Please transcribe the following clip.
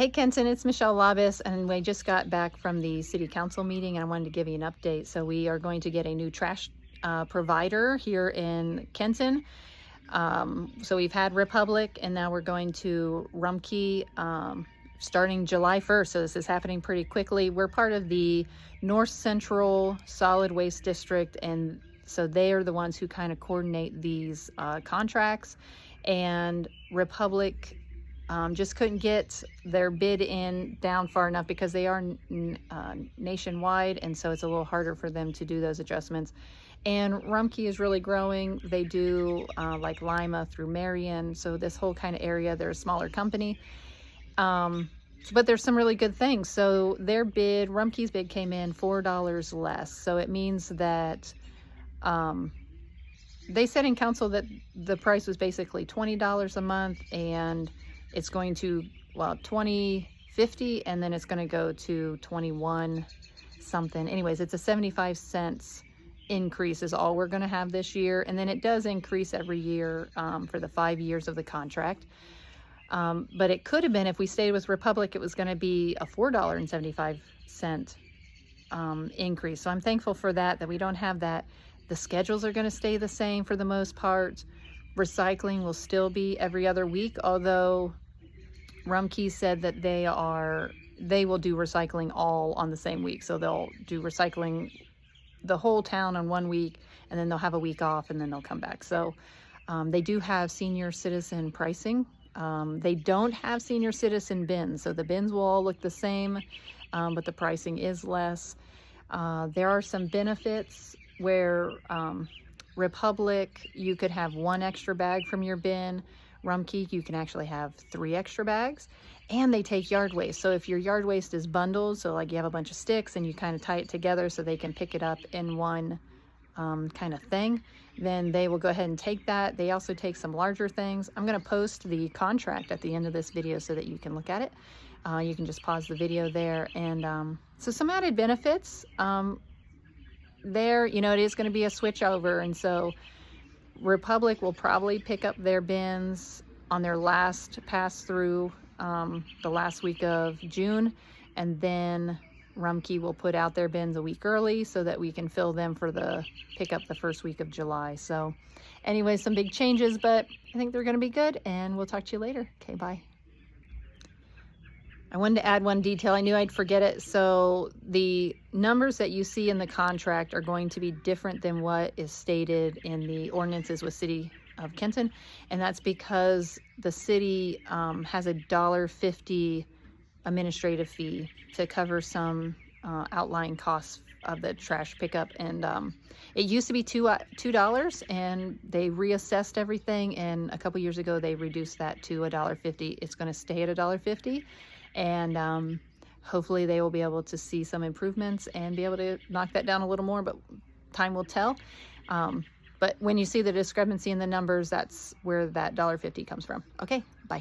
Hey Kenton, it's Michelle Labis, and we just got back from the city council meeting, and I wanted to give you an update. So we are going to get a new trash provider here in Kenton. So we've had Republic, and now we're going to Rumpke starting July 1st. So this is happening pretty quickly. We're part of the North Central Solid Waste District, and so they are the ones who kind of coordinate these contracts. And Republic just couldn't get their bid in down far enough because they are nationwide, and so it's a little harder for them to do those adjustments. And Rumpke is really growing. They do like Lima through Marion, so this whole kind of area, they're a smaller company. But there's some really good things. So their bid, Rumpke's bid, came in $4 less. So it means that they said in council that the price was basically $20 a month, and it's going to, well, $20.50, and then it's going to go to 21 something. Anyways, it's a 75 cents increase is all we're going to have this year, and then it does increase every year for the 5 years of the contract. But it could have been, if we stayed with Republic, it was going to be a $4.75 increase. So I'm thankful for that we don't have that. The schedules are going to stay the same for the most part. Recycling will still be every other week, although Rumpke said that they will do recycling all on the same week. So they'll do recycling the whole town on 1 week, and then they'll have a week off, and then they'll come back. So they do have senior citizen pricing. They don't have senior citizen bins, so the bins will all look the same, but the pricing is less. There are some benefits where Republic, you could have 1 extra bag from your bin. Rumpke, you can actually have 3 extra bags, and they take yard waste. So if your yard waste is bundled, so like you have a bunch of sticks and you kind of tie it together so they can pick it up in one kind of thing, then they will go ahead and take that. They also take some larger things. I'm going to post the contract at the end of this video so that you can look at it. You can just pause the video there. And so some added benefits there, you know, it is going to be a switch over, and so Republic will probably pick up their bins on their last pass through the last week of June, and then Rumpke will put out their bins a week early so that we can fill them for the pickup the first week of July. So anyway, some big changes, but I think they're going to be good, and we'll talk to you later. Okay, bye. I wanted to add one detail. I knew I'd forget it. So the numbers that you see in the contract are going to be different than what is stated in the ordinances with City of Kenton. And that's because the city has a $1.50 administrative fee to cover some outlying costs of the trash pickup. And it used to be $2, and they reassessed everything. And a couple years ago, they reduced that to $1.50. It's going to stay at $1.50. And hopefully they will be able to see some improvements and be able to knock that down a little more, but time will tell. But when you see the discrepancy in the numbers, that's where that $1.50 comes from. Okay, bye.